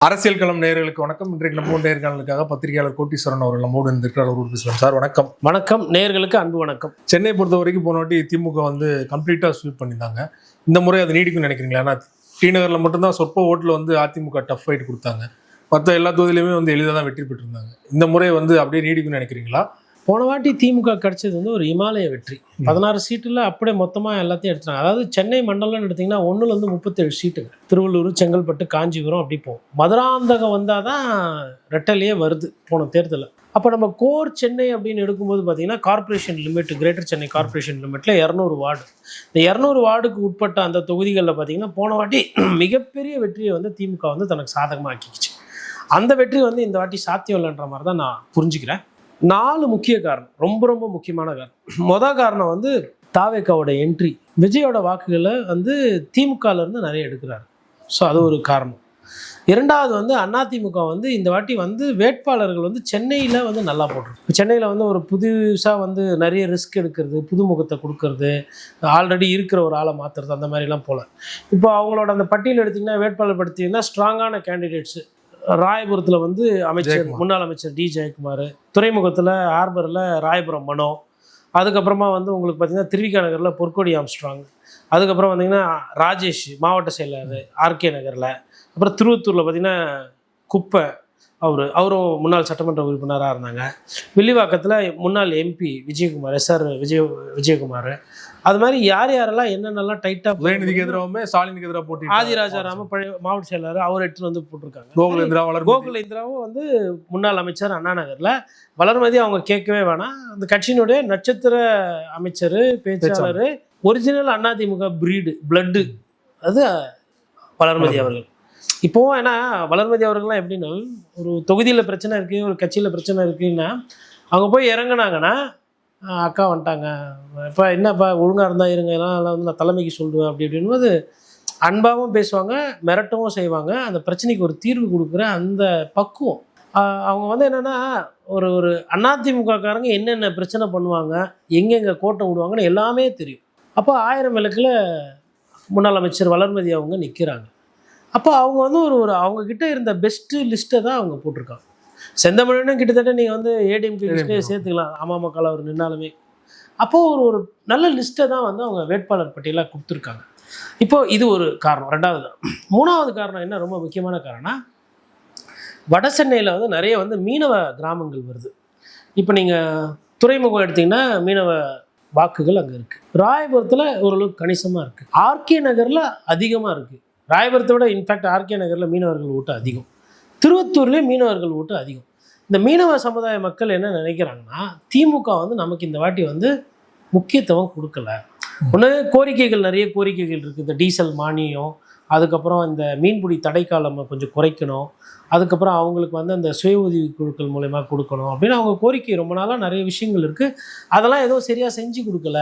அரசியல் களம் நேயர்களுக்கு வணக்கம். இன்றைக்கு நம்ம நேர்காணலுக்காக பத்திரிகையாளர் கோட்டீஸ்வரன் அவர்கள் நம்மோடு இருந்திருக்கிறார். அவர் பேசலாம். சார் வணக்கம். வணக்கம். நேயர்களுக்கு அன்பு வணக்கம். சென்னை பொறுத்த வரைக்கும் போன வாட்டி திமுக கம்ப்ளீட்டாக ஸ்வீப் பண்ணியிருந்தாங்க. இந்த முறை அது நீடிக்கும் நினைக்கிறீங்களா? ஏன்னா டி நகரில் மட்டும்தான் சொற்ப ஓட்டில் அதிமுக டஃப் ஃபைட் கொடுத்தாங்க. மற்ற எல்லா தொகுதியிலுமே எளிதாக தான் வெற்றி பெற்றிருந்தாங்க. இந்த முறை அப்படியே நீடிக்கும் நினைக்கிறீங்களா? போன வாட்டி திமுக கிடைச்சது ஒரு இமாலய வெற்றி. 16 சீட்டில் அப்படியே மொத்தமாக எல்லாத்தையும் எடுத்துட்டாங்க. அதாவது சென்னை மண்டலம்னு எடுத்திங்கன்னா 1லேருந்து 37 சீட்டுங்க. திருவள்ளூர், செங்கல்பட்டு, காஞ்சிபுரம் அப்படி போகும். மதுராந்தகம் வந்தால் தான் ரெட்டலையே வருது போன தேர்தலில். அப்போ நம்ம கோர் சென்னை அப்படின்னு எடுக்கும்போது பார்த்தீங்கன்னா corporation limit, greater Chennai corporation லிமிட்டில் 200 வார்டு. இந்த 200 வார்டுக்கு உட்பட்ட அந்த தொகுதிகளில் பார்த்தீங்கன்னா போன வாட்டி மிகப்பெரிய வெற்றியை திமுக தனக்கு சாதகமாக ஆக்கிக்கிச்சு. அந்த வெற்றி இந்த வாட்டி சாத்தியம் இல்லைன்ற மாதிரி தான் நான் புரிஞ்சுக்கிறேன். 4 முக்கிய காரணம், ரொம்ப ரொம்ப முக்கியமான காரணம். மொதல் காரணம் தாவேக்காவோட என்ட்ரி. விஜயோட வாக்குகளை திமுகலேருந்து நிறைய எடுக்கிறாரு. ஸோ அது ஒரு காரணம். இரண்டாவது அதிமுக இந்த வாட்டி வேட்பாளர்கள் சென்னையில் நல்லா போட்டிருக்கு. சென்னையில் ஒரு புதுசாக நிறைய ரிஸ்க் எடுக்கிறது, புதுமுகத்தை கொடுக்கறது, ஆல்ரெடி இருக்கிற ஒரு ஆளை மாற்றுறது, அந்த மாதிரிலாம் போல. இப்போ அவங்களோட அந்த பட்டியல் எடுத்திங்கன்னா, வேட்பாளர் படுத்திங்கன்னா ஸ்ட்ராங்கான கேண்டிடேட்ஸு. ராயபுரத்தில் அமைச்சர், முன்னாள் அமைச்சர் டி ஜெயக்குமார், துறைமுகத்தில் ஹார்பரில் ராயபுரம் மனோ, அதுக்கப்புறமா உங்களுக்கு பார்த்திங்கன்னா திருவிக நகரில் பொற்கொடி ஆம்ஸ்ட்ராங், அதுக்கப்புறம் பார்த்திங்கன்னா ராஜேஷ் மாவட்ட செயலாளர் ஆர்கே நகரில், அப்புறம் திருவத்தூரில் பார்த்திங்கன்னா குப்பை, அவரும் முன்னாள் சட்டமன்ற உறுப்பினராக இருந்தாங்க. வில்லிவாக்கத்தில் முன்னாள் எம்பி விஜயகுமார், எஸ்ஆர் விஜயகுமார். அது மாதிரி யாரெல்லாம் என்னென்னலாம் டைட்டாக உதயநிதிக்கு எதிராகவுமே ஸ்டாலினுக்கு எதிராக போட்டி, ஆதிராஜாராம பழைய மாவட்ட செயலாளர் அவர் எடுத்துகிட்டு போட்டிருக்காங்க. கோகுலேந்திராவும் முன்னாள் அமைச்சர் அண்ணா நகரில். வளர்மதி அவங்க கேட்கவே வேணாம். அந்த கட்சியினுடைய நட்சத்திர அமைச்சர், பேச்சாளர், ஒரிஜினல் அதிமுக பிளட்டு அது வளர்மதி அவர்கள். இப்போவும் ஏன்னா வளர்மதி அவர்கள்லாம் எப்படின்னா, ஒரு தொகுதியில் பிரச்சனை இருக்குது, ஒரு கட்சியில் பிரச்சனை இருக்குன்னா அவங்க போய் இறங்கினாங்கன்னா, அக்கா வந்துட்டாங்க, இப்போ என்னப்பா ஒழுங்காக இருந்தால் இருங்க, எல்லாம் நான் தலைமைக்கு சொல்லுவேன் அப்படி அப்படின்போது அன்பாகவும் பேசுவாங்க, மிரட்டவும் செய்வாங்க. அந்த பிரச்சனைக்கு ஒரு தீர்வு கொடுக்குற அந்த பக்குவம் அவங்க என்னென்னா, ஒரு அதிமுகக்காரங்க என்னென்ன பிரச்சனை பண்ணுவாங்க, எங்கெங்கே கோட்டை விடுவாங்கன்னு எல்லாமே தெரியும். அப்போ 1000 விளக்கில் முன்னாள் அமைச்சர் வளர்மதி அவங்க நிற்கிறாங்க. அப்போ அவங்க ஒரு அவங்கக்கிட்ட இருந்த பெஸ்ட்டு லிஸ்ட்டை தான் அவங்க போட்டிருக்காங்க. செந்தமிழனும் கிட்டத்தட்ட நீங்கள் ஏடிஎம்கே லிஸ்ட்டே சேர்த்துக்கலாம், அமமுக அவர் நின்னாலுமே. அப்போது ஒரு நல்ல லிஸ்ட்டை தான் அவங்க வேட்பாளர் பட்டியலாக கொடுத்துருக்காங்க. இப்போது இது ஒரு காரணம். 2வது, 3வது காரணம் என்ன, ரொம்ப முக்கியமான காரணம், வட சென்னையில் நிறைய மீனவ கிராமங்கள் வருது. இப்போ நீங்கள் துறைமுகம் எடுத்திங்கன்னா மீனவ வாக்குகள் அங்கே இருக்குது. ராயபுரத்தில் ஓரளவுக்கு கணிசமாக இருக்குது. ஆர்கே நகரில் அதிகமாக இருக்குது. ராயபுரத்தை விட இன்ஃபேக்ட் ஆர்கே நகரில் மீனவர்கள் ஓட்டு அதிகம். திருவத்தூர்லேயும் மீனவர்கள் ஓட்டு அதிகம். இந்த மீனவ சமுதாய மக்கள் என்ன நினைக்கிறாங்கன்னா, திமுக நமக்கு இந்த வாட்டி முக்கியத்துவம் கொடுக்கல. ஒன்று, கோரிக்கைகள், நிறைய கோரிக்கைகள் இருக்குது. இந்த டீசல் மானியம், அதுக்கப்புறம் இந்த மீன்பிடி தடைக்காலம் கொஞ்சம் குறைக்கணும், அதுக்கப்புறம் அவங்களுக்கு அந்த சுய உதவி குழுக்கள் மூலயமா கொடுக்கணும் அப்படின்னு அவங்க கோரிக்கை ரொம்ப நாளாக நிறைய விஷயங்கள் இருக்குது. அதெல்லாம் ஏதோ சரியாக செஞ்சு கொடுக்கல,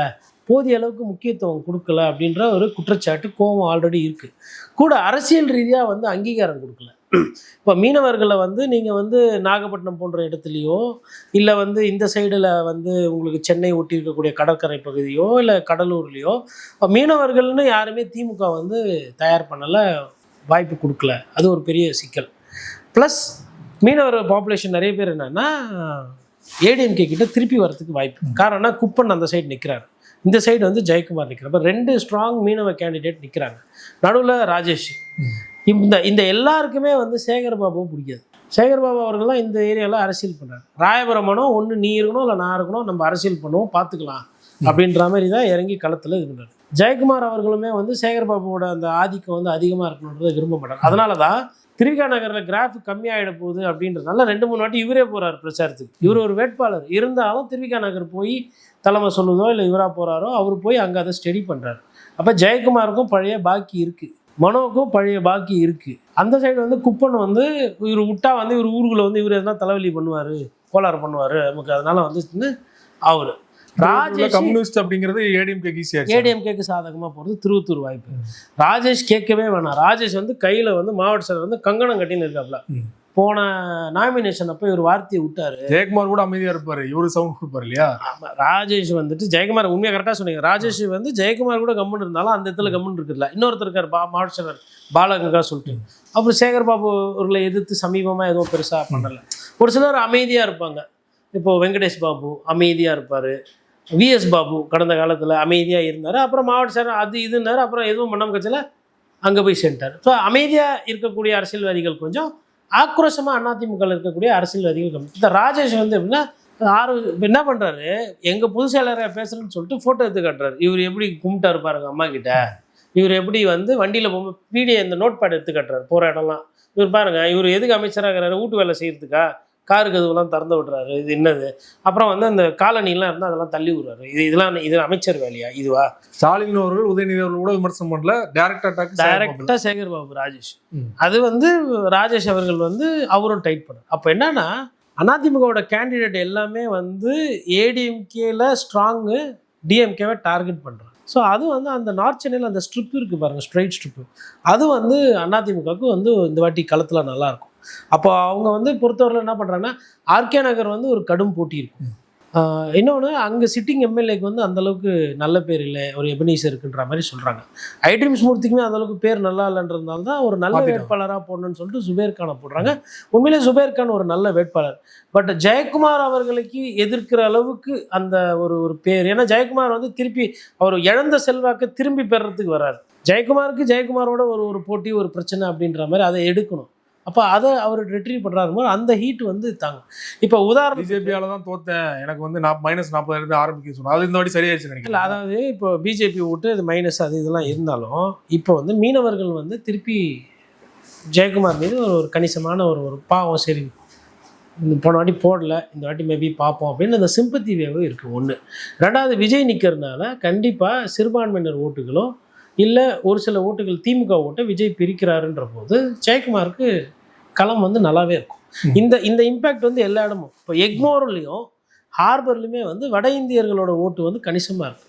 போதிய அளவுக்கு முக்கியத்துவம் கொடுக்கல அப்படின்ற ஒரு குற்றச்சாட்டு, கோபம் ஆல்ரெடி இருக்குது. கூட அரசியல் ரீதியாக அங்கீகாரம் கொடுக்கல. இப்போ மீனவர்களை நீங்கள் நாகப்பட்டினம் போன்ற இடத்துலையோ, இல்லை இந்த சைடில் உங்களுக்கு சென்னை ஒட்டி இருக்கக்கூடிய கடற்கரை பகுதியோ, இல்லை கடலூர்லேயோ மீனவர்கள்னு யாருமே திமுக தயார் பண்ணலை, வாய்ப்பு கொடுக்கல. அது ஒரு பெரிய சிக்கல். ப்ளஸ் மீனவர் பாப்புலேஷன் நிறைய பேர் என்னென்னா ஏடிஎம்கே கிட்ட திருப்பி வரத்துக்கு வாய்ப்பு. காரணம்னா குப்பன் அந்த சைடு நிற்கிறாரு, இந்த சைடு ஜெயக்குமார் நிற்கிறார். இப்போ 2 ஸ்ட்ராங் மீனவ கேண்டிடேட் நிற்கிறாங்க. நடுவில் ராஜேஷ். இந்த எல்லாருக்குமே சேகர்பாபுவும் பிடிக்காது. சேகர்பாபு அவர்கள் தான் இந்த ஏரியாவில் அரசியல் பண்ணுறாரு. ராயபுரமானோ ஒன்று நீ இருக்கணும், இல்லை நான் இருக்கணும், நம்ம அரசியல் பண்ணுவோம், பார்த்துக்கலாம் அப்படின்ற மாதிரி தான் இறங்கி களத்தில் இது பண்ணுறாரு. ஜெயக்குமார் அவர்களுமே சேகர்பாபுவோட அந்த ஆதிக்கம் அதிகமாக இருக்கணுன்றதை விரும்ப மாட்டார். அதனால தான் திருவிக நகரில் கிராஃப் கம்மியாகிட போகுது அப்படின்றதுனால 2-3 வாட்டி இவரே போகிறார் பிரச்சாரத்துக்கு. இவர் ஒரு வேட்பாளர் இருந்தாலும் திருவிக நகர் போய் தலைமை சொல்லுதோ, இல்லை இவராக போகிறாரோ, அவர் போய் அங்கே அதை ஸ்டடி பண்ணுறாரு. அப்போ ஜெயக்குமாருக்கும் பழைய பாக்கி இருக்குது, மனோவுக்கும் பழைய பாக்கி இருக்குது. அந்த சைடு குப்பன் இவர் விட்டா இவர் ஊருக்குள்ளே இவர் எதனா தலைவலி பண்ணுவார், கோளாறு பண்ணுவார் நமக்கு. அதனால அவர் ராஜேஷ் கம்யூனிஸ்ட் அப்படிங்கிறது ஏடிஎம்கேக்கு சாதகமாக போகிறது திருவத்தூர் வாய்ப்பு. ராஜேஷ் கேட்கவே வேணாம். ராஜேஷ் கையில் மாவட்ட செயலர் கங்கணம் கட்டின்னு இருக்காப்புல, போன நாமினேஷன் அப்போ இவர் வார்த்தையை விட்டாரு. ஜெயக்குமார் கூட அமைதியா இருப்பாரு, இவரு சவுண்ட் கொடுப்பாரு இல்லையா? ராஜேஷ் வந்துட்டு ஜெயக்குமார் உண்மையாக கரெக்டாக சொன்னீங்க. ராஜேஷ் வந்து ஜெயக்குமார் கூட கம்முன்னு இருந்தாலும் அந்த இடத்துல கம்முன்னு இருக்குல்ல. இன்னொருத்தர் இருக்கார் மாவட்ட செயலர் பாலகங்கா சொல்லிட்டு, அப்புறம் சேகர் பாபு அவர்களை எதிர்த்து சமீபமாக எதுவும் பெருசாக பண்ணலை. ஒரு சிலர் அமைதியாக இருப்பாங்க. இப்போது வெங்கடேஷ் பாபு அமைதியாக இருப்பார், விஎஸ் பாபு கடந்த காலத்தில் அமைதியாக இருந்தார், அப்புறம் மாவட்ட செயலர் அது இதுன்னாரு, அப்புறம் எதுவும் பண்ணாம கட்சியில் அங்கே போய் சென்றார். ஸோ அமைதியாக இருக்கக்கூடிய அரசியல்வாதிகள் கொஞ்சம், ஆக்ரோஷமாக அதிமுக இருக்கக்கூடிய அரசியல்வாதிகள் கம்மி. இந்த ராஜேஷ் வந்து எப்படின்னா என்ன பண்ணுறாரு, எங்கள் பொதுச் செயலரை பேசுகிறேன்னு சொல்லிட்டு ஃபோட்டோ எடுத்து காட்டுறாரு. இவர் எப்படி கும்பிட்டாரு பாருங்க அம்மா கிட்ட, இவர் எப்படி வந்து வண்டியில் போகும்போது வீடியோ இந்த நோட் பேட் எடுத்து காட்டுறாரு போகிற இடம்லாம். இவர் பாருங்க, இவர் எதுக்கு அமைச்சராகிறாரு, வீட்டு வேலை செய்கிறதுக்கா, காரு கதவுலாம் திறந்து விடுறாரு, இது என்னது, அப்புறம் வந்து அந்த காலனிலாம் இருந்தால் அதெல்லாம் தள்ளி விடுறாரு, இது அமைச்சர் வேலையா இதுவா? ஸ்டாலின் அவர்கள் உதயநிதி அவர்கள் கூட விமர்சனம் பண்ணல, டைரக்டா சேகர் பாபு ராஜேஷ். அது வந்து ராஜேஷ் அவர்கள் வந்து அவரும் டைட் பண்ணார். அப்போ என்னன்னா அதிமுகவோட கேண்டிடேட் எல்லாமே வந்து ஏடிஎம்கேல ஸ்ட்ராங்கு, டிஎம்கேவை டார்கெட் பண்ணுறாங்க. ஸோ அது வந்து அந்த நார்த் சென்னையில் அந்த ஸ்ட்ரிப் இருக்குது பாருங்கள், ஸ்ட்ரைட் ஸ்ட்ரிப்பு, அது வந்து அதிமுகவுக்கு வந்து இந்த வாட்டி களத்தில் நல்லாயிருக்கும். அப்போ அவங்க வந்து பொறுத்தவரையில் என்ன பண்ணுறாங்கன்னா, ஆர்கே நகர் வந்து ஒரு கடும் போட்டி இருக்கும். இன்னொன்று அங்கே சிட்டிங் எம்எல்ஏக்கு வந்து அந்தளவுக்கு நல்ல பேர் இல்லை, ஒரு எபனீசர் இருக்குன்ற மாதிரி சொல்கிறாங்க. ஐட்ரீம்ஸ் மூர்த்திக்குமே அந்தளவுக்கு பேர் நல்லா இல்லைன்றதுனால தான் ஒரு நல்ல வேட்பாளராக போடணும்னு சொல்லிட்டு சுபேர் கானை போடுறாங்க. உண்மையிலே சுபேர் கான் ஒரு நல்ல வேட்பாளர். பட் ஜெயக்குமார் அவர்களுக்கு எதிர்க்கிற அளவுக்கு அந்த ஒரு பேர், ஏன்னா ஜெயக்குமார் வந்து திருப்பி அவர் இழந்த செல்வாக்கு திரும்பி பெறறதுக்கு வராரு. ஜெயக்குமாரோட ஒரு போட்டி, ஒரு பிரச்சனை அப்படின்ற மாதிரி அதை எடுக்கணும். அப்போ அதை அவர் ரிட்ரீவ் பண்ணுறாரு போது அந்த ஹீட் வந்து தாங்க. இப்போ உதாரணம் பிஜேபியால தான் தோத்தேன், எனக்கு வந்து -40 ஆரம்பிக்க சொன்னோம், அது இந்த வாட்டி சரியாயிடுச்சு நினைக்கிறேன். அதாவது இப்போ பிஜேபி விட்டு இது மைனஸ் அது இதெல்லாம் இருந்தாலும் இப்போ வந்து மீனவர்கள் வந்து திருப்பி ஜெயக்குமார் மீது ஒரு கணிசமான ஒரு பாவம், சரி போன வாட்டி போடல, இந்த வாட்டி மேபி பார்ப்போம் அப்படின்னு அந்த சிம்பத்தி வேவும் இருக்குது ஒன்று. ரெண்டாவது, விஜய் நிற்கிறதுனால கண்டிப்பாக சிறுபான்மையினர் ஓட்டுகளோ இல்லை ஒரு சில ஓட்டுகள் திமுக ஓட்டை விஜய் பிரிக்கிறாருன்ற போது ஜெயக்குமாருக்கு களம் வந்து நல்லாவே இருக்கும். இந்த இம்பேக்ட் வந்து எல்லா இடமும், இப்போ எக்மோர்லேயும் ஹார்பர்லையுமே வந்து வட இந்தியர்களோட ஓட்டு வந்து கணிசமாக இருக்குது.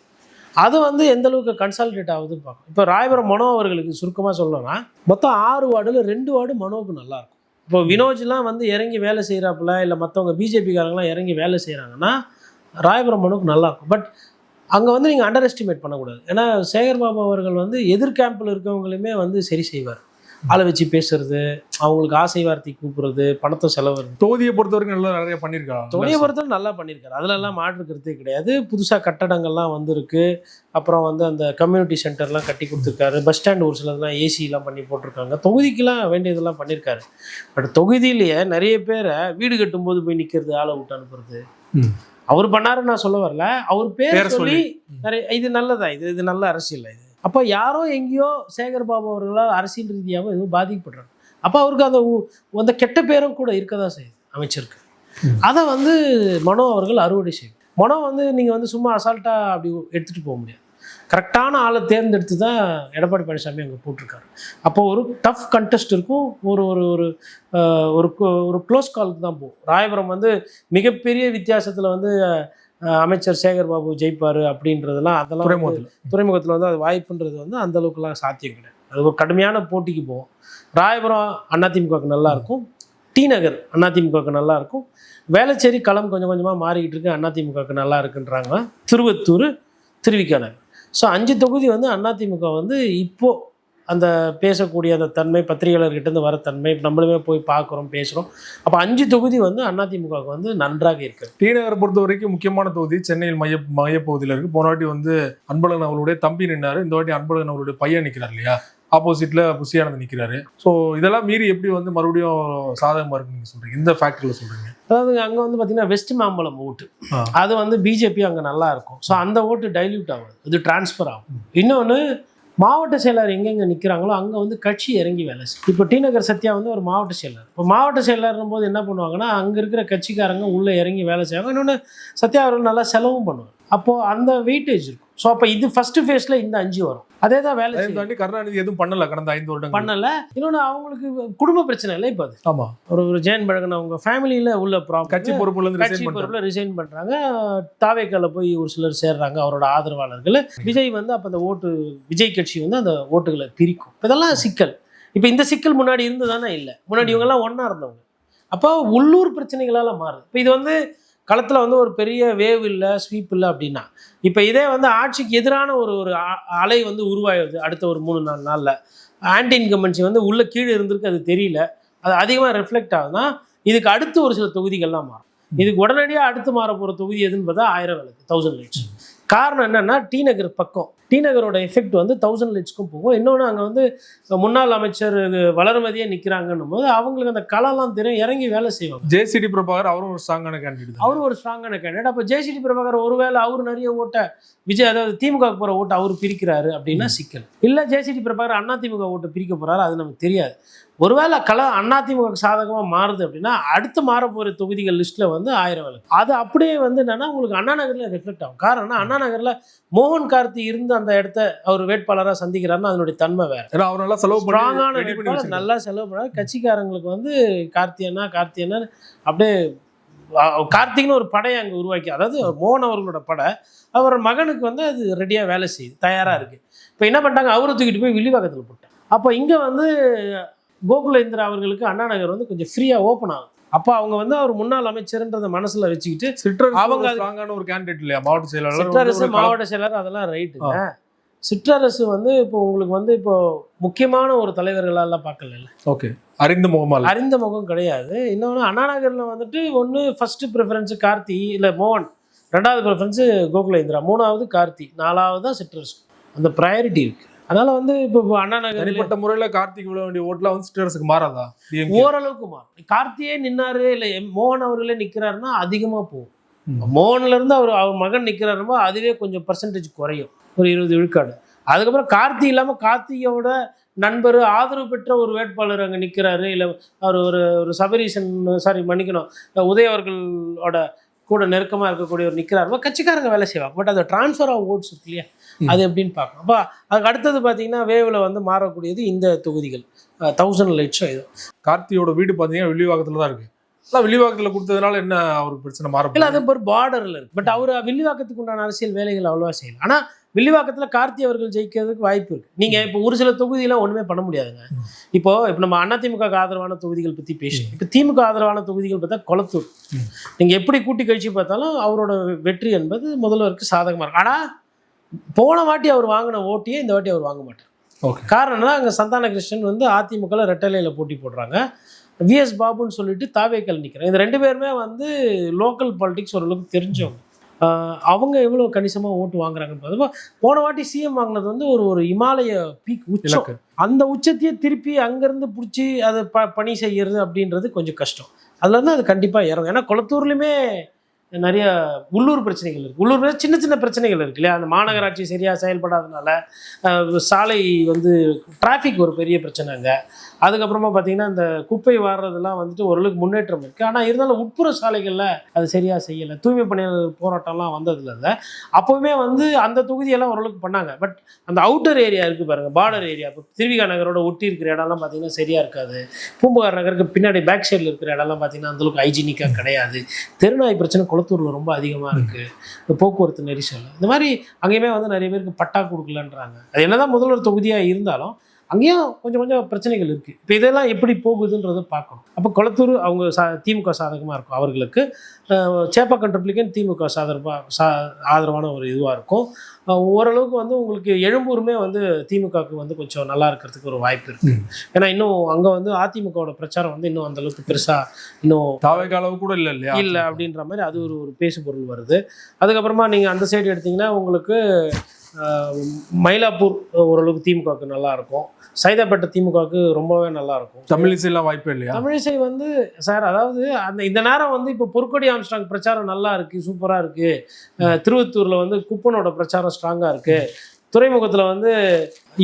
அது வந்து எந்த அளவுக்கு கன்சாலிடேட் ஆகுதுன்னு பார்க்கணும். இப்போ ராயபுரம் மனோ அவர்களுக்கு சுருக்கமாக சொல்லணும்னா மொத்தம் 6 வார்டில் 2 வார்டு மனோவுக்கு நல்லாயிருக்கும். இப்போ வினோஜ்லாம் வந்து இறங்கி வேலை செய்கிறாப்புல, இல்லை மற்றவங்க பிஜேபிக்காரங்களாம் இறங்கி வேலை செய்கிறாங்கன்னா ராயபுரம் மனோவுக்கு நல்லாயிருக்கும். பட் அங்கே வந்து நீங்கள் அண்டர் எஸ்டிமேட் பண்ணக்கூடாது. ஏன்னா சேகர் பாபு அவர்கள் வந்து எதிர் கேம்பில் இருக்கவங்களுமே வந்து சரி செய்வார். ஆளை வச்சு பேசுறது, அவங்களுக்கு ஆசை வார்த்தை கூப்பிடுறது, பணத்தை செலவு. தொகுதியை பொறுத்த வரைக்கும் நல்லா நிறைய பண்ணியிருக்காரு. தொகுதியை பொறுத்தவரை நல்லா பண்ணியிருக்காரு, அதிலெல்லாம் மாற்றுக்கிறதே கிடையாது. புதுசாக கட்டடங்கள்லாம் வந்திருக்கு, அப்புறம் வந்து அந்த கம்யூனிட்டி சென்டர்லாம் கட்டி கொடுத்துருக்காரு, பஸ் ஸ்டாண்ட் ஒரு சிலதெல்லாம் ஏசிலாம் பண்ணி போட்டிருக்காங்க, தொகுதிக்கெலாம் வேண்டியதெல்லாம் பண்ணியிருக்காரு. பட் தொகுதியிலேயே நிறைய பேரை வீடு கட்டும்போது போய் நிற்கிறது, ஆளை விட்டு அனுப்புறது அவர் பண்ணாருன்னு நான் சொல்ல வரல. அவர் பேர் சொல்லி நிறைய இது நல்லதா, இது நல்ல அரசியல் இது. அப்போ யாரோ எங்கேயோ சேகர் பாபு அவர்களால் அரசியல் ரீதியாகவும் எதுவும் பாதிக்கப்படுறாங்க. அப்போ அவருக்கு அந்த கெட்ட பேரும் கூட இருக்க தான் செய்யுது அமைச்சருக்கு. அதை வந்து மனோ அவர்கள் அறுவடை செய்யும். மனோ வந்து நீங்கள் வந்து சும்மா அசால்ட்டாக அப்படி எடுத்துகிட்டு போக முடியாது. கரெக்டான ஆளை தேர்ந்தெடுத்து தான் எடப்பாடி பழனிசாமி அங்கே போட்டிருக்காரு. அப்போ ஒரு டஃப் கண்டெஸ்ட் இருக்கும், ஒரு க்ளோஸ் காலுக்கு தான் போகும். ராயபுரம் வந்து மிகப்பெரிய வித்தியாசத்தில் வந்து அமைச்சர் சேகர் பாபு ஜெயிப்பார் அப்படின்றதெல்லாம், அதெல்லாம் துறைமுகத்தில் வந்து அது வாய்ப்புன்றது வந்து அந்தளவுக்குலாம் சாத்தியம் கிடையாது. அது ஒரு கடுமையான போட்டிக்கு போகும். ராயபுரம் அதிமுகவுக்கு நல்லாயிருக்கும், டி நகர் அதிமுகவுக்கு நல்லாயிருக்கும், வேளச்சேரி களம் கொஞ்சம் கொஞ்சமாக மாறிக்கிட்டு இருக்கு, அதிமுகவுக்கு நல்லா இருக்குன்றாங்க, திருவத்தூர், திருவிக நகர். ஸோ 5 தொகுதி வந்து அதிமுக வந்து இப்போது அந்த பேசக்கூடிய அந்த தன்மை, பத்திரிகையாளர்கிட்டேருந்து வர தன்மை, நம்மளுமே போய் பார்க்குறோம் பேசுகிறோம். அப்போ 5 தொகுதி வந்து அதிமுகவுக்கு வந்து நன்றாக இருக்குது. டி நகரை பொறுத்த வரைக்கும் முக்கியமான தொகுதி சென்னையில் மையப்பகுதியில் இருக்குது. போன வாட்டி வந்து அன்பழகன் அவர்களுடைய தம்பி நின்னார், இந்த வாட்டி அன்பழகன் அவருடைய பையன் நிற்கிறார் இல்லையா, ஆப்போசிட்டில் புஷியானந்த் நிற்கிறாரு. ஸோ இதெல்லாம் மீறி எப்படி வந்து மறுபடியும் சாதகமாக இருக்குன்னு நீங்கள் சொல்கிறீங்க, இந்த ஃபேக்டரியில் சொல்கிறீங்க? அதாவது அங்கே வந்து பார்த்தீங்கன்னா வெஸ்ட் மாம்பலம் ஓட்டு, அது வந்து பிஜேபி அங்கே நல்லா இருக்கும். ஸோ அந்த ஓட்டு டைல்யூட் ஆகும், இது டிரான்ஸ்ஃபர் ஆகும். இன்னொன்று, மாவட்ட செயலர் எங்கெங்கே நிற்கிறாங்களோ அங்கே வந்து கட்சி இறங்கி வேலை செய்யும். இப்போ டி நகர் சத்யா வந்து ஒரு மாவட்ட செயலர். இப்போ மாவட்ட செயலர்னும் போது என்ன பண்ணுவாங்கன்னா அங்கே இருக்கிற கட்சிக்காரங்க உள்ளே இறங்கி வேலை செய்வாங்க. இன்னொன்று, சத்யா அவர்கள் நல்லா செலவும் பண்ணுவாங்க. அப்போது அந்த வெயிட்டேஜ் இருக்கும். ஸோ அப்போ இது ஃபஸ்ட்டு ஃபேஸில் இந்த 5 வரும். அதே தான் வேலை தாண்டி கருணாநிதி எதுவும் பண்ணலை, கடந்த 5 வருடம் பண்ணலை. இன்னொன்று, அவங்களுக்கு குடும்ப பிரச்சனை இல்லை. இப்போ அது ஆமாம், ஒரு ஜெயன் பழகன் அவங்க ஃபேமிலியில் உள்ள ப்ராப்ளம், கட்சி பொறுப்பில் ரிசைன் பண்ணுறாங்க, தாவேக்கால போய் ஒரு சிலர் சேர்றாங்க அவரோட ஆதரவாளர்கள். விஜய் வந்து அப்போ அந்த விஜய் கட்சி வந்து அந்த ஓட்டுகளை பிரிக்கும். இதெல்லாம் சிக்கல். இப்போ இந்த சிக்கல் முன்னாடி இருந்து தானே இல்லை, முன்னாடி இவங்கெல்லாம் ஒன்றா இருந்தவங்க. அப்போ உள்ளூர் பிரச்சனைகளால் மாறுது. இப்போ இது வந்து களத்தில் வந்து ஒரு பெரிய வேவ் இல்லை, ஸ்வீப் இல்லை அப்படின்னா, இப்போ இதே வந்து ஆட்சிக்கு எதிரான ஒரு ஒரு அலை வந்து உருவாகுது அடுத்த ஒரு 3-4 நாளில். ஆன்டி இன்கம்பன்சி வந்து உள்ள கீழே இருந்திருக்கு, அது தெரியல, அது அதிகமாக ரிஃப்ளெக்ட் ஆகுதுன்னா இதுக்கு அடுத்து ஒரு சில தொகுதிகள்லாம் மாறும். இதுக்கு உடனடியாக அடுத்து மாற போகிற தொகுதி எதுன்னு பார்த்தா 1000 விளக்கு, 1000 லைட்ஸ். காரணம் என்னன்னா, டி நகர் பக்கம் டி நகரோட எஃபெக்ட் வந்து 1000 லைட்ஸ்க்கும் போகும். இன்னொன்று அங்கே வந்து முன்னாள் அமைச்சர் வளர்மதியே நிற்கிறாங்கன்னும் போது அவங்களுக்கு அந்த களம்லாம் தெரியும், இறங்கி வேலை செய்வாங்க. ஜேசிடி பிரபாகர் அவரும் ஒரு ஸ்ட்ராங்கான கேண்டிடேட். அவரும் ஒரு ஸ்ட்ராங்கான கேண்டிடேட். அப்போ ஜேசிடி பிரபாகர் ஒருவேளை அவர் நிறைய ஓட்டை விஜய், அதாவது திமுக போகிற ஓட்டை அவர் பிரிக்கிறாரு அப்படின்னா சிக்கல் இல்லை. ஜேசிடி பிரபாகர் அதிமுக ஓட்டை பிரிக்க போகிறாரு, அது நமக்கு தெரியாது. ஒருவேளை அதிமுக சாதகமாக மாறுது அப்படின்னா அடுத்து மாற போகிற தொகுதிகள் லிஸ்ட்டில் வந்து 1000 விளக்கு. அது அப்படியே வந்து என்னன்னா உங்களுக்கு அண்ணா நகரில் ரிஃப்ளெக்ட் ஆகும். காரணம்னா அண்ணா நகரில் மோகன் கார்த்தி இருந்து அந்த இடத்த அவர் வேட்பாளராக சந்திக்கிறாருன்னா அதனுடைய தன்மை வேறு. ஏன்னா அவர் நல்லா செலவு ஸ்ட்ராங்கான வேட்பாளர், நல்லா செலவு பண்ணார். கட்சிக்காரங்களுக்கு வந்து கார்த்தி அண்ணா அப்படியே கார்த்திக்னு ஒரு படையை அங்கே உருவாக்கி, அதாவது மோகன் அவர்களோட படை அவர் மகனுக்கு வந்து அது ரெடியாக வேலை செய்யுது, தயாராக இருக்குது. இப்போ என்ன பண்ணிட்டாங்க, அவரை தூக்கிட்டு போய் வில்லிவாக்கத்தில் போட்டாங்க. அப்போ இங்கே வந்து கோகுலேந்திரா அவர்களுக்கு அண்ணா நகர் வந்து கொஞ்சம் ஃப்ரீயாக ஓப்பன் ஆகும். அப்போ அவங்க வந்து அவர் முன்னாள் அமைச்சர்ன்றத மனசில் வச்சுக்கிட்டு அவங்க ஒரு கேண்டிடேட் இல்லையா, மாவட்ட செயலாளர், சிற்றரசு, மாவட்ட செயலாளர், அதெல்லாம் ரைட்டுங்க. சிற்றரசு வந்து இப்போ உங்களுக்கு வந்து இப்போ முக்கியமான ஒரு தலைவர்களெல்லாம் பார்க்கல. ஓகே, அறிந்த முகம் கிடையாது. இன்னொன்று அண்ணா நகரில் வந்துட்டு ஒன்று ஃபர்ஸ்ட் ப்ரிஃபரன்ஸு கார்த்தி இல்லை மோகன், 2வது ப்ரிஃபரன்ஸு கோகுலேந்திரா, 3வது கார்த்தி, 4வது தான் சிற்றரசு. அந்த ப்ரையாரிட்டி இருக்குது. அதனால வந்து இப்போ அண்ணா நகர் தனிப்பட்ட முறையில் கார்த்திக் விட வேண்டிய ஓட்டுலாம் வந்து சிற்றரசுக்கு மாறாதா? ஓரளவுக்கு மாறும். கார்த்தியே நின்னாரு இல்லை மோகன் அவர்களே நிற்கிறாருன்னா அதிகமாக போகும். மோகன்ல இருந்து அவர் மகன் நிற்கிறாருமோ அதுவே கொஞ்சம் பர்சன்டேஜ் குறையும், ஒரு 20 விழுக்காடு. அதுக்கப்புறம் கார்த்தி இல்லாமல் கார்த்தியோட நண்பர் ஆதரவு பெற்ற ஒரு வேட்பாளர் அங்கே நிற்கிறாரு, இல்லை அவர் ஒரு சபரீசன், உதய அவர்களோட கூட நெருக்கமாக இருக்கக்கூடிய ஒரு நிற்கிறாருமோ கட்சிக்காரங்க வேலை செய்வாங்க. பட் அது ட்ரான்ஸ்ஃபர் ஆஃப் ஓட்ஸ் இருக்கு இல்லையா, அது எப்படின்னு பார்க்கணும். அப்போ அதுக்கு அடுத்தது பார்த்தீங்கன்னா வேவில் வந்து மாறக்கூடியது இந்த தொகுதிகள் 1000 லைட்ஸோ இது. கார்த்தியோட வீடு பார்த்தீங்கன்னா வில்லிவாக்கத்தில் தான் இருக்குது. ஆனால் வில்லிவாக்கத்தில் கொடுத்ததுனால என்ன அவருக்கு பிரச்சனை மாற இல்லை, அது ஒரு பார்டரில் இருக்குது. பட் அவர் வில்லிவாக்கத்துக்கு உண்டான அரசியல் வேலைகள் அவ்வளோவா செய்யலாம். ஆனால் வில்லிவாக்கத்தில் கார்த்தி அவர்கள் ஜெயிக்கிறதுக்கு வாய்ப்பு இருக்குது. நீங்கள் இப்போ ஒரு சில தொகுதியெல்லாம் ஒன்றுமே பண்ண முடியாதுங்க. இப்போ நம்ம அதிமுக ஆதரவான தொகுதிகள் பற்றி பேசணும். இப்போ திமுக ஆதரவான தொகுதிகள் பார்த்தா கொளத்தூர், நீங்கள் எப்படி கூட்டி கழிச்சு பார்த்தாலும் அவரோட வெற்றி என்பது முதல்வருக்கு சாதகமாக இருக்கும். ஆனால் போன வாட்டி அவர் வாங்கின ஓட்டியே இந்த வாட்டி அவர் வாங்க மாட்டார். காரணம்னா அங்கே சந்தான கிருஷ்ணன் வந்து அதிமுகவில் ரெட்டலையில் போட்டி போடுறாங்க, விஎஸ் பாபுன்னு சொல்லிட்டு தாவேக்கல் நிற்கிறாங்க. இந்த 2 பேருமே வந்து லோக்கல் பாலிடிக்ஸ் ஓரளவுக்கு தெரிஞ்சவங்க. அவங்க எவ்வளோ கணிசமாக ஓட்டு வாங்குறாங்கன்னு பார்த்தப்போ போன வாட்டி சிஎம் வாங்கினது வந்து ஒரு இமாலய பீக் உச்சம். அந்த உச்சத்தையே திருப்பி அங்கேருந்து பிடிச்சி அதை பணி செய்யறது அப்படின்றது கொஞ்சம் கஷ்டம். அதில் இருந்து அது கண்டிப்பாக இறங்கும். ஏன்னா கொளத்தூர்லையுமே நிறைய உள்ளூர் பிரச்சனைகள் இருக்குது. உள்ளூர் சின்ன சின்ன பிரச்சனைகள் இருக்கு இல்லையா, அந்த மாநகராட்சி சரியாக செயல்படாதனால சாலை வந்து டிராஃபிக் ஒரு பெரிய பிரச்சனைங்க. அதுக்கப்புறமா பார்த்தீங்கன்னா இந்த குப்பை வாடுறதெல்லாம் வந்துட்டு ஓரளவுக்கு முன்னேற்றம் இருக்குது. ஆனால் இருந்தாலும் உட்புற சாலைகளில் அது சரியாக செய்யலை. தூய்மை பணியாளர் போராட்டம்லாம் வந்ததுல இல்லை. அப்போவுமே வந்து அந்த தொகுதியெல்லாம் ஓரளவுக்கு பண்ணாங்க. பட் அந்த அவுட்டர் ஏரியா இருக்குது பாருங்கள், பார்டர் ஏரியா, இப்போ திருவிகா நகரோட ஒட்டி இருக்கிற இடம்லாம் பார்த்தீங்கன்னா சரியாக இருக்காது. பூம்புகார் நகருக்கு பின்னாடி பேக் சைடில் இருக்கிற இடம்லாம் பார்த்தீங்கன்னா அந்தளவுக்கு ஹைஜீனிக்காக கிடையாது. தெருநாய் பிரச்சனை கொளத்தூரில் ரொம்ப அதிகமாக இருக்குது. இந்த போக்குவரத்து நெரிசல், இந்த மாதிரி அங்கேயுமே வந்து நிறைய பேருக்கு பட்டா கொடுக்கலன்றாங்க. அது என்னதான் முதல்வர் தொகுதியாக இருந்தாலும் அங்கேயும் கொஞ்சம் கொஞ்சம் பிரச்சனைகள் இருக்குது. இப்போ இதெல்லாம் எப்படி போகுதுன்றதை பார்க்கணும். அப்போ கொளத்தூர் அவங்க திமுக சாதகமாக இருக்கும் அவர்களுக்கு. சேப்பாக்கம் ரிப்பப்ளிகன் திமுக ஆதரவான ஒரு இதுவாக இருக்கும். ஓரளவுக்கு வந்து உங்களுக்கு எழும்பூருமே வந்து திமுகவுக்கு வந்து கொஞ்சம் நல்லா இருக்கிறதுக்கு ஒரு வாய்ப்பு இருக்குது. ஏன்னா இன்னும் அங்கே வந்து அதிமுகவோட பிரச்சாரம் வந்து இன்னும் அந்தளவுக்கு பெருசாக இன்னும் தாவேக அளவு கூட இல்லை அப்படின்ற மாதிரி அது ஒரு பேசு பொருள் வருது. அதுக்கப்புறமா நீங்கள் அந்த சைடு எடுத்திங்கன்னா உங்களுக்கு மயிலாப்பூர் ஓரளவுக்கு திமுகவுக்கு நல்லாயிருக்கும். சைதாப்பேட்டை திமுகவுக்கு ரொம்பவே நல்லாயிருக்கும். தமிழிசைலாம் வாய்ப்பே இல்லையா? தமிழிசை வந்து சார், அதாவது இந்த நேரம் வந்து இப்போ பொற்கொடி ஆம்ஸ்ட்ராங் பிரச்சாரம் நல்லா இருக்குது, சூப்பராக இருக்குது. திருவத்தூரில் வந்து குப்பனோட பிரச்சாரம் ஸ்ட்ராங்காக இருக்குது. துறைமுகத்தில் வந்து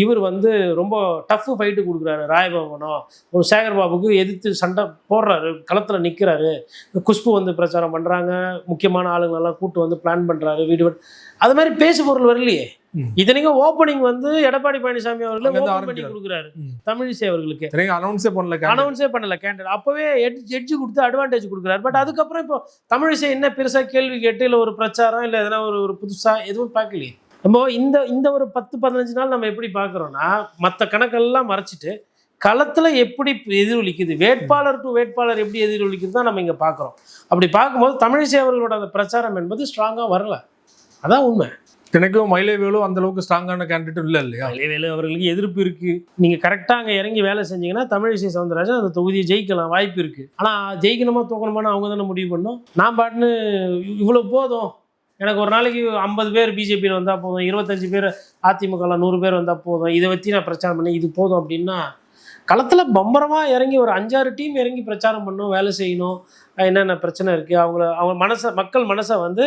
இவர் வந்து ரொம்ப டஃப்பு ஃபைட்டு கொடுக்குறாரு. ராயபவனம் ஒரு சேகர் பாபுக்கு எதிர்த்து சண்டை போடுறாரு, களத்தில் நிற்கிறாரு. குஷ்பு வந்து பிரச்சாரம் பண்ணுறாங்க, முக்கியமான ஆளுங்களெல்லாம் கூட்டு வந்து பிளான் பண்ணுறாரு வீடு. அது மாதிரி பேசு பொருள் வரலையே. இத்தனைக்கும் ஓப்பனிங் வந்து எடப்பாடி பழனிசாமி அவர்கள் ஓப்பன் பண்ணி கொடுக்குறாரு தமிழிசை அவர்களுக்கு. அனௌன்ஸே பண்ணல கேண்டட். அப்போவே எட்ஜ் கொடுத்து அட்வான்டேஜ் கொடுக்குறாரு. பட் அதுக்கப்புறம் இப்போ தமிழிசை என்ன பெருசாக கேள்வி கேட்டு இல்லை ஒரு பிரச்சாரம் இல்லை எதனா ஒரு புதுசாக எதுவும் பார்க்கலையே. நம்ம இந்த ஒரு 10-15 நாள் நம்ம எப்படி பார்க்குறோன்னா மற்ற கணக்கெல்லாம் மறைச்சிட்டு களத்தில் எப்படி எதிரொலிக்குது, வேட்பாளர் டு வேட்பாளர் எப்படி எதிரொலிக்குது தான் நம்ம இங்கே பார்க்குறோம். அப்படி பார்க்கும்போது தமிழிசை அவர்களோட அந்த பிரச்சாரம் என்பது ஸ்ட்ராங்காக வரல. அதான் உண்மை. எனக்கும் மயிலைவேலு அந்த அளவுக்கு ஸ்ட்ராங்கான கேண்டிடேட்டும் இல்லை இல்லையா? மயிலைவேலு அவர்களுக்கு எதிர்ப்பு இருக்கு. நீங்க கரெக்டாக அங்கே இறங்கி வேலை செஞ்சீங்கன்னா தமிழிசை சவுந்தரராஜன் அந்த தொகுதியை ஜெயிக்கலாம், வாய்ப்பு இருக்கு. ஆனால் ஜெயிக்கணுமா தூக்கணுமான்னு அவங்க தானே முடிவு பண்ணணும். நான் பாட்டுன்னு இவ்வளோ போதும், எனக்கு ஒரு நாளைக்கு 50 பேர் பிஜேபியில் வந்தால் போதும், 25 பேர் அதிமுகவில் 100 பேர் வந்தால் போதும், இதை வச்சு நான் பிரச்சாரம் பண்ணி இது போதும் அப்படின்னா, களத்தில் பம்பரமாக இறங்கி ஒரு 5-6 டீம் இறங்கி பிரச்சாரம் பண்ணணும், வேலை செய்யணும், என்னென்ன பிரச்சனை இருக்குது, அவங்க மனசை, மக்கள் மனசை வந்து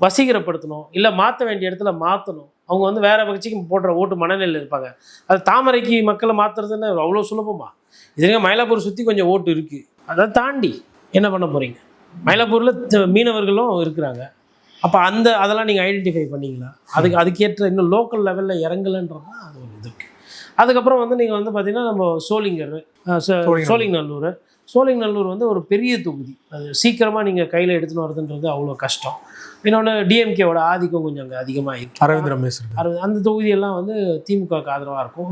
வசீகரப்படுத்தணும், இல்லை மாற்ற வேண்டிய இடத்துல மாற்றணும். அவங்க வந்து வேற கட்சிக்கு போடுற ஓட்டு மனநிலையில் இருப்பாங்க. அது தாமரைக்கு மக்களை மாற்றுறதுன்னு அவ்வளோ சுலபமா? இதுங்க மயிலாப்பூர் சுற்றி கொஞ்சம் ஓட்டு இருக்குது, அதை தாண்டி என்ன பண்ண போகிறீங்க? மயிலாப்பூரில் மீனவர்களும் இருக்கிறாங்க. அப்போ அதெல்லாம் நீங்கள் ஐடென்டிஃபை பண்ணிங்களா? அதுக்கேற்ற இன்னும் லோக்கல் லெவலில் இறங்கலைன்றது தான் அது ஒரு இது இருக்குது. அதுக்கப்புறம் வந்து நீங்கள் வந்து பார்த்தீங்கன்னா நம்ம சோழிங்கநல்லூர் வந்து ஒரு பெரிய தொகுதி. அது சீக்கிரமாக நீங்கள் கையில் எடுத்துன்னு வரதுன்றது அவ்வளோ கஷ்டம். இன்னொன்று டிஎம்கேவோட ஆதிக்கம் கொஞ்சம் அங்கே அதிகமாக இருக்குது. அரவிந்த் ரமேஷ் அந்த தொகுதியெல்லாம் வந்து திமுகவுக்கு ஆதரவாக இருக்கும்.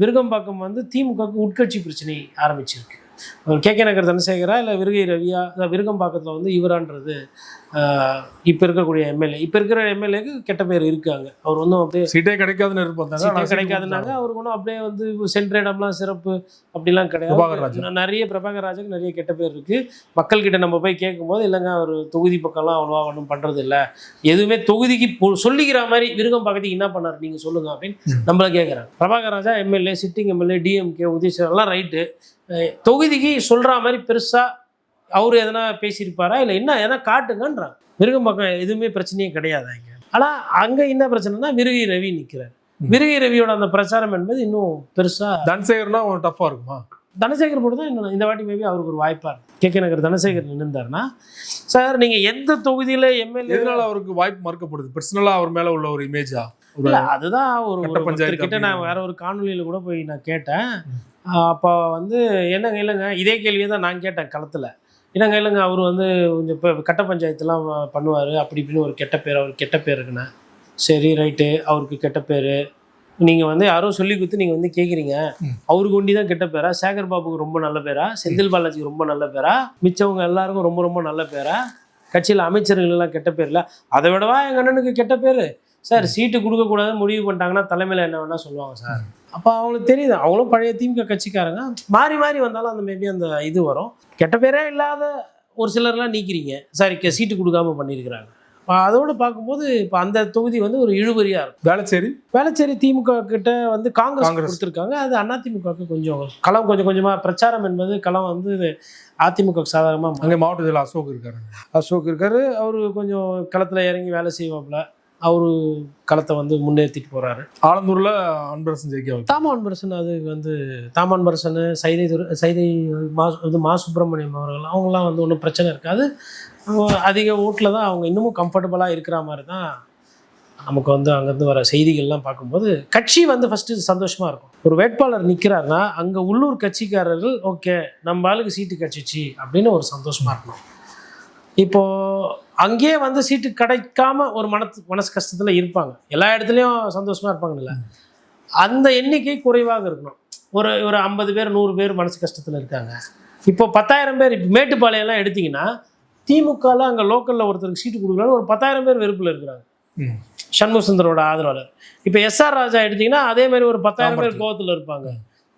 விருகம்பாக்கம் வந்து திமுகவுக்கு உட்கட்சி பிரச்சனை ஆரம்பிச்சிருக்கு. கே.கே. நகர் தனசேகரா இல்லை விருகை ரவியா, விருகம்பாக்கத்தில் வந்து இவரான்றது இப்போ இருக்கக்கூடிய எம்எல்ஏ, இப்போ இருக்கிற எம்எல்ஏக்கு கெட்ட பேர் இருக்காங்க. அவர் ஒன்றும் அப்படியே சீட்டே கிடைக்காதுன்னாங்க. அவருக்கு ஒன்றும் அப்படியே வந்து சென்ற இடம்லாம் சிறப்பு அப்படிலாம் கிடையாது. நிறைய பிரபாகர் ராஜுக்கு நிறைய கெட்ட பேர் இருக்குது. மக்கள்கிட்ட நம்ம போய் கேட்கும்போது, இல்லைங்க அவர் தொகுதி பக்கம்லாம் அவ்வளோவா ஒன்றும் பண்ணுறது இல்லை, எதுவுமே தொகுதிக்கு சொல்லிக்கிற மாதிரி விருகம்பாக்கத்துக்கு என்ன பண்ணார் நீங்கள் சொல்லுங்கள் அப்படின்னு நம்மள கேட்குறாங்க. பிரபாகர் ராஜா எம்எல்ஏ, சிட்டிங் எம்எல்ஏ, டிஎம்கே, உதயசூர் எல்லாம் ரைட்டு. தொகுதிக்கு சொல்கிற மாதிரி பெருசாக அவர் எதனா பேசியிருப்பாரா, இல்லை எதனா காட்டுங்கன்றாங்க. விருகம்பாக்கம் எதுவுமே பிரச்சனையே கிடையாது அங்கே. ஆனால் அங்கே என்ன பிரச்சனைனா விருகை ரவி நிற்கிறார். விருகை ரவியோட அந்த பிரச்சாரம் என்பது இன்னும் பெருசாக. தனசேகர்னா டஃப்பாக இருக்குமா? தனசேகர் போட்டு தான் இன்னும் இந்த வாட்டி மேபி அவருக்கு ஒரு வாய்ப்பாக இருக்கும். கே.கே. நகர் தனசேகர் நின்றுந்தாருன்னா, சார் நீங்கள் எந்த தொகுதியில் எம்எல்ஏ, எதனால அவருக்கு வாய்ப்பு மறுக்கப்படுது? பர்சனலாக அவர் மேலே உள்ள ஒரு இமேஜா? இல்லை, அதுதான் கிட்ட நான் வேற ஒரு காணொலியில் கூட போய் நான் கேட்டேன். அப்போ வந்து என்னங்க, இல்லைங்க இதே கேள்வியை தான் நான் கேட்டேன் களத்தில். என்னங்க, இல்லைங்க அவர் வந்து கொஞ்சம் இப்போ கட்ட பஞ்சாயத்துலாம் பண்ணுவார் அப்படி இப்படின்னு ஒரு கெட்ட பேர், அவருக்கு கெட்ட பேர் இருக்குண்ணே. சரி ரைட்டு, அவருக்கு கெட்ட பேர் நீங்கள் வந்து யாரோ சொல்லி கொடுத்து நீங்கள் வந்து கேட்குறீங்க, அவருக்கு ஒண்டி தான் கெட்ட பேரா? சேகர் பாபுக்கு ரொம்ப நல்ல பேரா? செந்தில் பாலாஜிக்கு ரொம்ப நல்ல பேரா? மிச்சவங்க எல்லாருக்கும் ரொம்ப ரொம்ப நல்ல பேரா? கட்சியில் அமைச்சர்கள் எல்லாம் கெட்ட பேர் இல்லை? அதை விடவா எங்கள் அண்ணனுக்கு கெட்ட பேர்? சார் சீட்டு கொடுக்கக்கூடாதுன்னு முடிவு பண்ணிட்டாங்கன்னா தலைமையில் என்ன வேணால் சொல்லுவாங்க சார். அப்போ அவங்களுக்கு தெரியுது, அவங்களும் பழைய திமுக கட்சிக்காரங்க, மாறி மாறி வந்தாலும் அந்த மேபி அந்த இது வரும். கெட்ட பேரே இல்லாத ஒரு சிலர்லாம் நீக்கிறீங்க, சார் சீட்டு கொடுக்காம பண்ணியிருக்கிறாங்க. இப்போ அதோடு பார்க்கும்போது இப்போ அந்த தொகுதி வந்து ஒரு இழுபறியாக இருக்கும். வேளச்சேரி திமுக கிட்ட வந்து காங்கிரஸ் கொடுத்துருக்காங்க. அது அதிமுகவுக்கு கொஞ்சம் களம் கொஞ்சமாக பிரச்சாரம் என்பது களம் வந்து அதிமுக சாதாரணமாக. அங்கே மாவட்டத்தில் அசோக் இருக்காரு. அவர் கொஞ்சம் களத்தில் இறங்கி வேலை செய்வாப்புல. அவரு களத்தை வந்து முன்னேற்றிட்டு போகிறாரு. ஆலந்தூரில் அன்பரசன் ஜெயிக்க, அன்பரசன் அது வந்து அன்பரசன், சைதை மா சுப்பிரமணியம் அவர்கள், அவங்களாம் வந்து ஒன்றும் பிரச்சனை இருக்காது. அதிக ஓட்டில் தான் அவங்க இன்னமும் கம்ஃபர்டபுளாக இருக்கிற மாதிரி தான் நமக்கு வந்து அங்கேருந்து வர செய்திகள்லாம் பார்க்கும்போது கட்சி வந்து ஃபஸ்ட்டு சந்தோஷமாக இருக்கும். ஒரு வேட்பாளர் நிற்கிறாருன்னா அங்கே உள்ளூர் கட்சிக்காரர்கள் ஓகே நம்ம ஆளுக்கு சீட்டு கிடச்சிச்சு அப்படின்னு ஒரு சந்தோஷமாக இருக்கணும். இப்போது அங்கேயே வந்து சீட்டு கிடைக்காம ஒரு மனசு கஷ்டத்தில் இருப்பாங்க. எல்லா இடத்துலையும் சந்தோஷமாக இருப்பாங்கல்ல, அந்த எண்ணிக்கை குறைவாக இருக்கணும். ஒரு 50 பேர் 100 பேர் மனசு கஷ்டத்தில் இருக்காங்க. இப்போ 10,000 பேர். இப்போ மேட்டுப்பாளையம்லாம் எடுத்திங்கன்னா திமுகவில் அங்கே லோக்கலில் ஒருத்தருக்கு சீட்டு கொடுக்குறாங்க, ஒரு 10,000 பேர் வெறுப்பில் இருக்கிறாங்க, சண்முக சுந்தரோட ஆதரவாளர். இப்போ எஸ்ஆர் ராஜா எடுத்திங்கன்னா அதே மாதிரி ஒரு 10,000 பேர் கோவத்தில் இருப்பாங்க.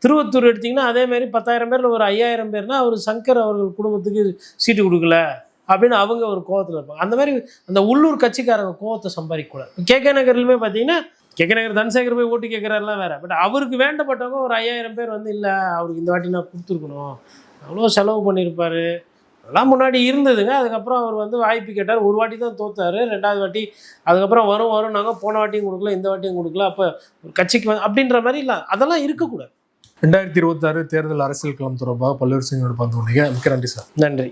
திருவத்தூர் எடுத்திங்கன்னா அதே மாதிரி 10,000 பேரில் ஒரு 5,000 பேர்னா அவர் சங்கர் அவர்கள் குடும்பத்துக்கு சீட்டு கொடுக்கல அப்படின்னு அவங்க ஒரு கோவத்தில் இருப்பாங்க. அந்த மாதிரி அந்த உள்ளூர் கட்சிக்காரங்க கோவத்தை சம்பாதிக்கக்கூடாது. கே.கே. நகர்லையுமே பார்த்தீங்கன்னா கே.கே. நகர் தனசேகர் போய் ஓட்டு கேட்குறாருலாம் வேறு. பட் அவருக்கு வேண்டப்பட்டவங்க ஒரு 5,000 பேர் வந்து இல்லை அவருக்கு இந்த வாட்டி நான் கொடுத்துருக்கணும், அவ்வளோ செலவு பண்ணியிருப்பார், அதெல்லாம் முன்னாடி இருந்ததுங்க. அதுக்கப்புறம் அவர் வந்து வாய்ப்பு கேட்டார், ஒரு வாட்டி தான் தோத்தார், 2வது வாட்டி அதுக்கப்புறம் வரும் நாங்கள் போன வாட்டியும் கொடுக்கல இந்த வாட்டியும் கொடுக்கல, அப்போ ஒரு கட்சிக்கு வந்து அப்படின்ற மாதிரி இல்லை, அதெல்லாம் இருக்கக்கூடாது. 2026 தேர்தல் அரசியல் களம் தொடர்பாக பல்வேறு சிங்கோடு பார்த்து மிக்க நன்றி சார். நன்றி.